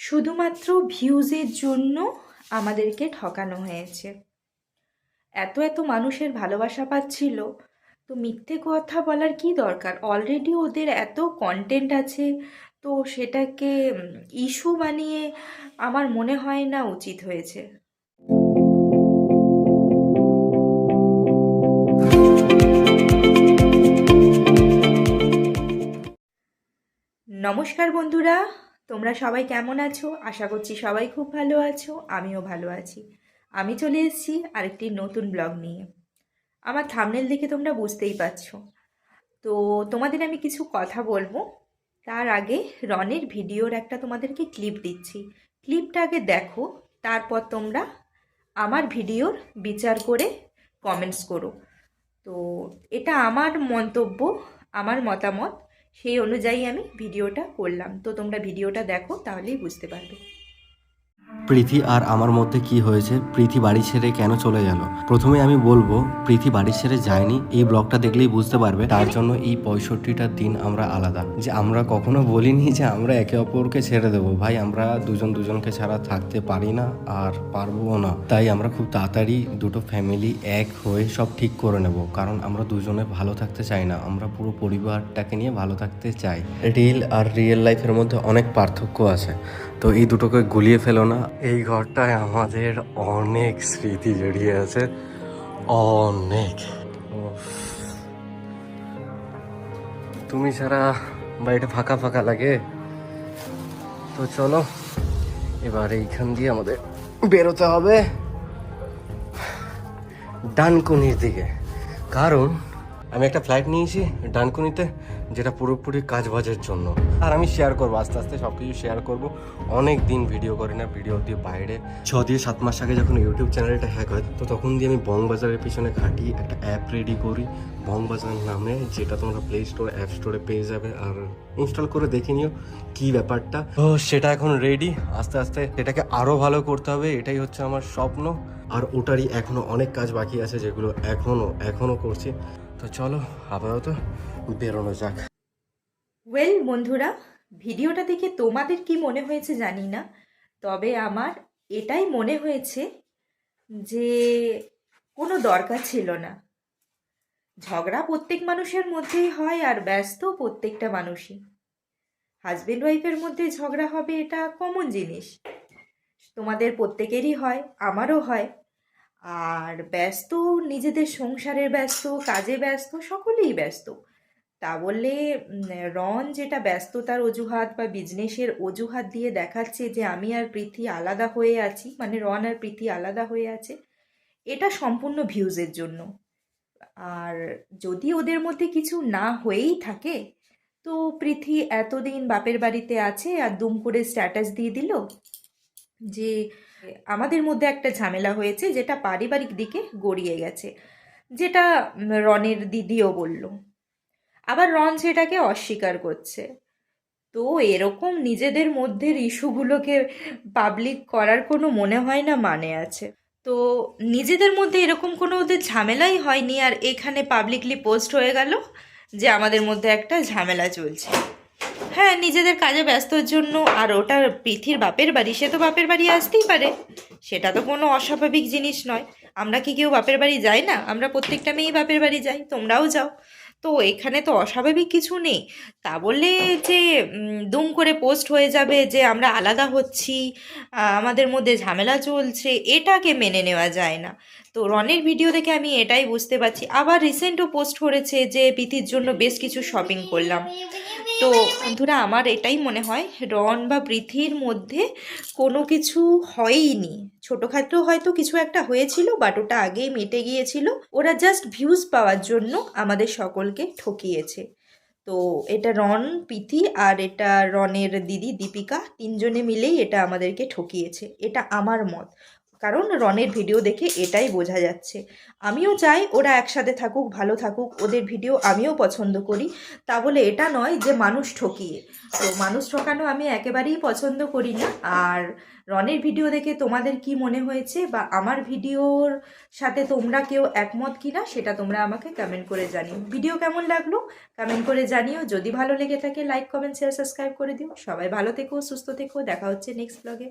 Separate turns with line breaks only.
শুধুমাত্র ভিউজের জন্য আমাদেরকে ঠকানো হয়েছে। এত এত মানুষের ভালোবাসা পাচ্ছিল, তো মিথ্যে কথা বলার কি দরকার? অলরেডি ওদের এত কন্টেন্ট আছে, তো সেটাকে ইস্যু বানিয়ে আমার মনে হয় না উচিত হয়েছে। নমস্কার বন্ধুরা, তোমরা সবাই কেমন আছো? আশা করছি সবাই খুব ভালো আছো, আমিও ভালো আছি। আমি চলে এসেছি আরেকটি নতুন ব্লগ নিয়ে। আমার থাম্বনেল দেখে তোমরা বুঝতেই পারছো। তো তোমাদের আমি কিছু কথা বলবো, তার আগে রনের ভিডিওর একটা তোমাদেরকে ক্লিপ দিচ্ছি। ক্লিপটা আগে দেখো, তারপর তোমরা আমার ভিডিওর বিচার করে কমেন্টস করো। তো এটা আমার মন্তব্য, আমার মতামত, সেই অনুযায়ী আমি ভিডিওটা করলাম। তো তোমরা ভিডিওটা দেখো, তাহলেই বুঝতে পারবে।
প্রীতি আর আমার মধ্যে কি হয়েছে, প্রীতি বাড়ি ছেড়ে কেন চলে গেল। প্রথমে আমি বলবো, প্রীতি বাড়ি ছেড়ে যায়নি, এই ব্লগটা দেখলেই বুঝতে পারবে। তার জন্য এই 65টা দিন আমরা আলাদা, যে আমরা কখনো বলিনি যে আমরা একে অপরকে ছেড়ে দেবো। ভাই, আমরা দুজন দুজনকে ছাড়া থাকতে পারি না আর পারবো না। তাই আমরা খুব তাড়াতাড়ি দুটো ফ্যামিলি এক হয়ে সব ঠিক করে নেব, কারণ আমরা দুজনে ভালো থাকতে চাই না, আমরা পুরো পরিবারটাকে নিয়ে ভালো থাকতে চাই। রিল আর রিয়েল লাইফের মধ্যে অনেক পার্থক্য আছে, তো এই দুটোকে গুলিয়ে ফেলো না। এই ঘরটায় আমাদের অনেক স্মৃতি জড়িয়ে আছে, অনেক। উফ। তুমি ছাড়া বাড়িটা ফাঁকা ফাঁকা লাগে। তো চলো এবার এইখান দিয়ে আমাদের বেরোতে হবে ডানকুনির দিকে, কারণ আমি একটা ফ্লাইট নিয়েছি ডানকুনিতে, যেটা পুরোপুরি কাজ বাজের জন্য। আর আমি শেয়ার করবো, আস্তে আস্তে সব কিছু শেয়ার করবো। অনেক দিন ভিডিও করি না, ভিডিও দিয়ে বাইরে 6 দিয়ে 7 মাস আগে যখন ইউটিউব চ্যানেলটা হ্যাক হয়, তো তখন দিয়ে আমি বংবাজারের পিছনে খাটি একটা অ্যাপ রেডি করি বংবাজার নামে, যেটা তোমরা প্লে স্টোর অ্যাপ স্টোরে পেয়ে যাবে। আর ইনস্টল করে দেখে নিও কি ব্যাপারটা। তো সেটা এখন রেডি, আস্তে আস্তে এটাকে আরও ভালো করতে হবে, এটাই হচ্ছে আমার স্বপ্ন। আর ওটারই এখনো অনেক কাজ বাকি আছে, যেগুলো এখনো করছি। তো চলো আপাতত বেরোনো যাক।
ওয়েল বন্ধুরা, ভিডিওটা দেখে তোমাদের কি মনে হয়েছে জানি না, তবে আমার এটাই মনে হয়েছে যে কোনো দরকার ছিল না। ঝগড়া প্রত্যেক মানুষের মধ্যেই হয়, আর ব্যস্ত প্রত্যেকটা মানুষই। হাজবেন্ড ওয়াইফের মধ্যে ঝগড়া হবে, এটা কমন জিনিস, তোমাদের প্রত্যেকেরই হয়, আমারও হয়। আর ব্যস্ত, নিজেদের সংসারের ব্যস্ত, কাজে ব্যস্ত, সকলেই ব্যস্ত। তা বললে রন যেটা ব্যস্ততার অজুহাত বা বিজনেসের অজুহাত দিয়ে দেখাচ্ছে যে আমি আর প্রীতি আলাদা হয়ে আছি, মানে রন আর প্রীতি আলাদা হয়ে আছে, এটা সম্পূর্ণ ভিউজের জন্য। আর যদি ওদের মধ্যে কিছু না হয়েই থাকে, তো প্রীতি এতদিন বাপের বাড়িতে আছে আর দুম করে স্ট্যাটাস দিয়ে দিল যে আমাদের মধ্যে একটা ঝামেলা হয়েছে, যেটা পারিবারিক দিকে গড়িয়ে গেছে, যেটা রনের দিদিও বলল। আবার রন সেটাকে অস্বীকার করছে। তো এরকম নিজেদের মধ্যের ইস্যুগুলোকে পাবলিক করার কোনো মনে হয় না মানে আছে। তো নিজেদের মধ্যে এরকম কোনো ওদের ঝামেলাই হয়নি, আর এখানে পাবলিকলি পোস্ট হয়ে গেল যে আমাদের মধ্যে একটা ঝামেলা চলছে। হ্যাঁ, নিজেদের কাজে ব্যস্তর জন্য। আর ওটা পৃথির বাপের বাড়ি, সে তো বাপের বাড়ি আসতেই পারে, সেটা তো কোনো অস্বাভাবিক জিনিস নয়। আমরা কি কেউ বাপের বাড়ি যাই না? আমরা প্রত্যেকটা মেয়েই বাপের বাড়ি যাই, তোমরাও যাও। তো এখানে তো অস্বাভাবিক কিছু নেই। তা বললে যে দুম করে পোস্ট হয়ে যাবে যে আমরা আলাদা হচ্ছি, আমাদের মধ্যে ঝামেলা চলছে, এটাকে মেনে নেওয়া যায় না। তো রনের ভিডিও দেখে আমি এটাই বুঝতে পারছি। আবার রিসেন্টও পোস্ট করেছে যে প্রীতির জন্য বেশ কিছু শপিং করলাম। তো বন্ধুরা, আমার এটাই মনে হয় রন বা পৃথির মধ্যে কোনো কিছু হয়ইনি। ছোটোখাটো হয়তো কিছু একটা হয়েছিল, বাট ওটা আগেই মিটে গিয়েছিল। ওরা জাস্ট ভিউজ পাওয়ার জন্য আমাদের সকলকে ঠকিয়েছে। তো এটা রন, প্রীতি আর এটা রনের দিদি দীপিকা, তিনজনে মিলেই এটা আমাদেরকে ঠকিয়েছে, এটা আমার মত। কারণ রনের ভিডিও দেখে এটাই বোঝা যাচ্ছে। আমিও চাই ওরা একসাথে থাকুক, ভালো থাকুক, ওদের ভিডিও আমিও পছন্দ করি। তা বলে এটা নয় যে মানুষ ঠকিয়ে। তো মানুষ ঠকানো আমি একেবারেই পছন্দ করি না। আর রনের ভিডিও দেখে তোমাদের কি মনে হয়েছে বা আমার ভিডিওর সাথে তোমরা কেউ একমত কিনা সেটা তোমরা আমাকে কমেন্ট করে জানিও। ভিডিও কেমন লাগলো কমেন্ট করে জানিও। যদি ভালো লেগে থাকে লাইক কমেন্ট শেয়ার সাবস্ক্রাইব করে দিও। সবাই ভালো থেকো, সুস্থ থেকো, দেখা হচ্ছে নেক্সট ব্লগে।